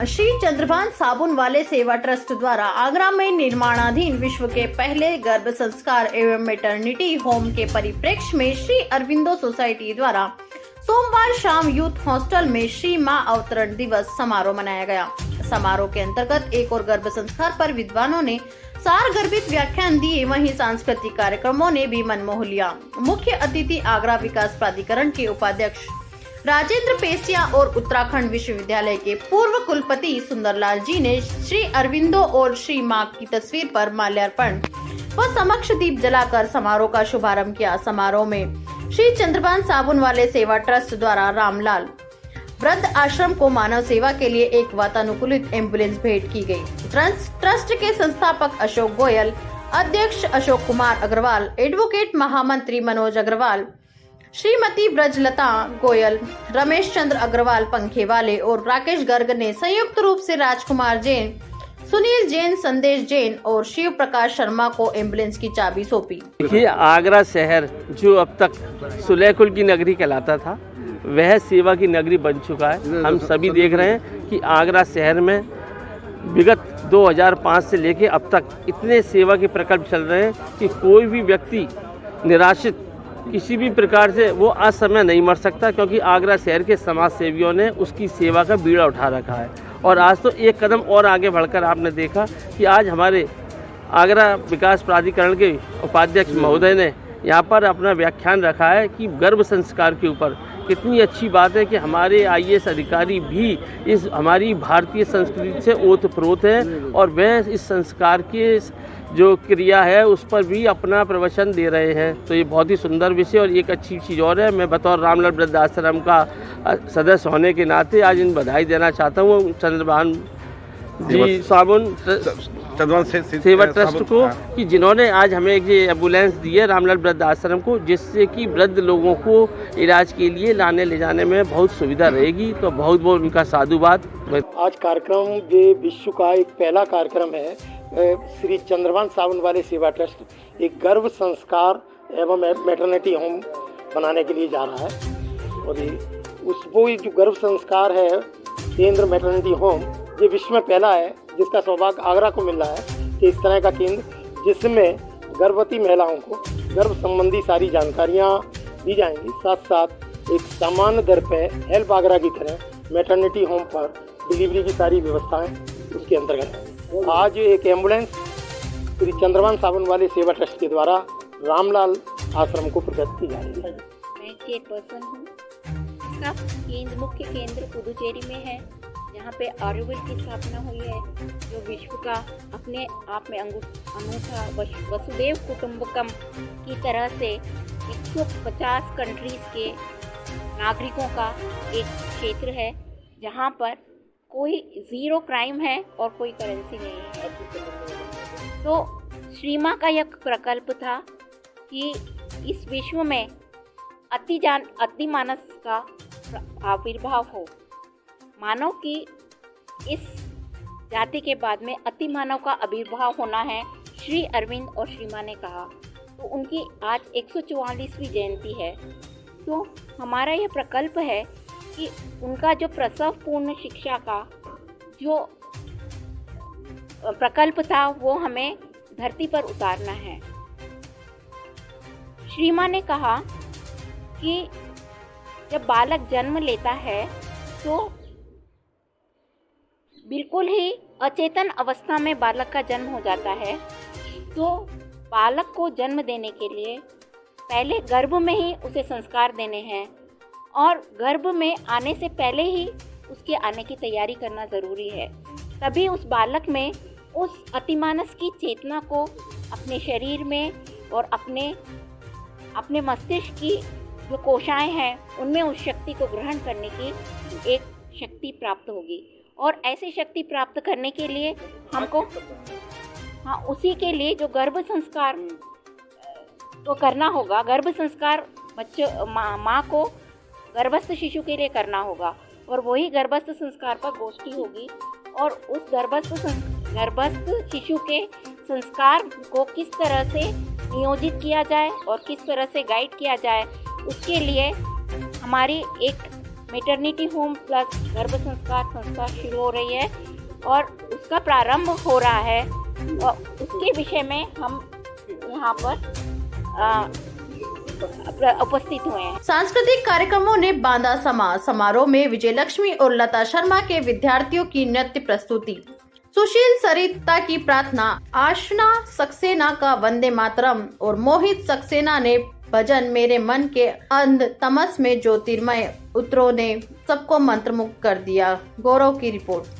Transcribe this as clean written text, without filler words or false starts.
श्री चंद्रभान साबुन वाले सेवा ट्रस्ट द्वारा आगरा में निर्माणाधीन विश्व के पहले गर्भ संस्कार एवं मैटरनिटी होम के परिप्रेक्ष्य में श्री अरविंदो सोसाइटी द्वारा सोमवार शाम यूथ हॉस्टल में श्री मां अवतरण दिवस समारोह मनाया गया। समारोह के अंतर्गत एक और गर्भ संस्कार पर विद्वानों ने सार गर्भित व्याख्यान दिए, वहीं सांस्कृतिक कार्यक्रमों ने भी मन मोह लिया। मुख्य अतिथि आगरा विकास प्राधिकरण के उपाध्यक्ष राजेंद्र पेसिया और उत्तराखंड विश्वविद्यालय के पूर्व कुलपति सुंदरलाल जी ने श्री अरविंदो और श्री मां की तस्वीर पर माल्यार्पण व समक्ष दीप जलाकर समारोह का शुभारंभ किया। समारोह में श्री चंद्रभान साबुन वाले सेवा ट्रस्ट द्वारा रामलाल वृद्ध आश्रम को मानव सेवा के लिए एक वातानुकूलित एम्बुलेंस भेंट की गई। ट्रस्ट के संस्थापक अशोक गोयल, अध्यक्ष अशोक कुमार अग्रवाल, एडवोकेट महामंत्री मनोज अग्रवाल, श्रीमती ब्रजलता गोयल, रमेश चंद्र अग्रवाल पंखेवाले और राकेश गर्ग ने संयुक्त रूप से राजकुमार जैन, सुनील जैन, संदेश जैन और शिव प्रकाश शर्मा को एम्बुलेंस की चाबी सौंपी। देखिए, आगरा शहर जो अब तक सुलेकुल की नगरी कहलाता था, वह सेवा की नगरी बन चुका है। हम सभी देख रहे हैं कि आगरा शहर में विगत 2005 से लेकर अब तक इतने सेवा के प्रकल्प चल रहे हैं कि कोई भी व्यक्ति निराशित किसी भी प्रकार से वो असमय नहीं मर सकता, क्योंकि आगरा शहर के समाज सेवियों ने उसकी सेवा का बीड़ा उठा रखा है। और आज तो एक कदम और आगे बढ़कर आपने देखा कि आज हमारे आगरा विकास प्राधिकरण के उपाध्यक्ष महोदय ने यहाँ पर अपना व्याख्यान रखा है कि गर्भ संस्कार के ऊपर। कितनी अच्छी बात है कि हमारे आईएएस अधिकारी भी इस हमारी भारतीय संस्कृति से ओतप्रोत हैं और वह इस संस्कार के जो क्रिया है उस पर भी अपना प्रवचन दे रहे हैं। तो ये बहुत ही सुंदर विषय और एक अच्छी चीज़ और है। मैं बतौर रामलाल वृद्धाश्रम का सदस्य होने के नाते आज इन बधाई देना चाहता हूँ चंद्रभान जी साबुन सेवा ट्रस्ट को कि जिन्होंने आज हमें ये एम्बुलेंस दी है रामलाल वृद्धाश्रम को, जिससे कि वृद्ध लोगों को इलाज के लिए लाने ले जाने में बहुत सुविधा रहेगी। तो बहुत बहुत उनका साधुवाद। आज कार्यक्रम ये विश्व का एक पहला कार्यक्रम है। श्री चंद्रभान साबुन वाले सेवा ट्रस्ट एक गर्भ संस्कार एवं मैटरनिटी होम बनाने के लिए जा रहा है और वो जो गर्भ संस्कार है केंद्र मैटरनिटी होम, ये विश्व में पहला है जिसका सौभाग्य आगरा को मिल रहा है कि इस तरह का केंद्र जिसमें गर्भवती महिलाओं को गर्भ संबंधी सारी जानकारियाँ दी जाएंगी। साथ साथ एक सामान्य दर पे हेल्प आगरा की तरह मैटरनिटी होम पर डिलीवरी की सारी व्यवस्थाएं उसके अंतर्गत है। आज एक एम्बुलेंस श्री चंद्रभान साबुन वाले सेवा ट्रस्ट के द्वारा रामलाल आश्रम को प्रदत्त की जा रही है। मैं चेयरपर्सन हूँ। इसका मुख्य केंद्र पुदुचेरी में है, जहाँ पे आयुर्वेद की स्थापना हुई है, जो विश्व का अपने आप में अनूठा वसुदेव कुटुंबकम की तरह से 150 कंट्रीज के नागरिकों का एक क्षेत्र है, जहाँ पर कोई ज़ीरो क्राइम है और कोई करेंसी नहीं है। तो श्री मां का यह प्रकल्प था कि इस विश्व में अति मानस का आविर्भाव हो। मानव की इस जाति के बाद में अति मानव का आविर्भाव होना है, श्री अरविंद और श्री मां ने कहा। तो उनकी आज 144वीं जयंती है। तो हमारा यह प्रकल्प है कि उनका जो प्रसव पूर्ण शिक्षा का जो प्रकल्प था वो हमें धरती पर उतारना है। श्री मां ने कहा कि जब बालक जन्म लेता है तो बिल्कुल ही अचेतन अवस्था में बालक का जन्म हो जाता है। तो बालक को जन्म देने के लिए पहले गर्भ में ही उसे संस्कार देने हैं और गर्भ में आने से पहले ही उसके आने की तैयारी करना ज़रूरी है। तभी उस बालक में उस अतिमानस की चेतना को अपने शरीर में और अपने मस्तिष्क की जो कोशाएं हैं उनमें उस शक्ति को ग्रहण करने की एक शक्ति प्राप्त होगी। और ऐसी शक्ति प्राप्त करने के लिए हमको उसी के लिए जो गर्भ संस्कार तो करना होगा। गर्भ संस्कार माँ को गर्भस्थ शिशु के लिए करना होगा और वही गर्भस्थ संस्कार पर गोष्ठी होगी और उस गर्भस्थ शिशु के संस्कार को किस तरह से नियोजित किया जाए और किस तरह से गाइड किया जाए, उसके लिए हमारी एक मैटरनिटी होम प्लस गर्भ संस्कार संस्था शुरू हो रही है और उसका प्रारंभ हो रहा है और उसके विषय में हम यहाँ पर उपस्थित हुए हैं। सांस्कृतिक कार्यक्रमों ने बांधा समारोह में विजयलक्ष्मी और लता शर्मा के विद्यार्थियों की नृत्य प्रस्तुति, सुशील सरिता की प्रार्थना, आशना सक्सेना का वंदे मातरम और मोहित सक्सेना ने भजन मेरे मन के अंध तमस में ज्योतिर्मय उतरों ने सबको मंत्रमुग्ध कर दिया। गौरव की रिपोर्ट।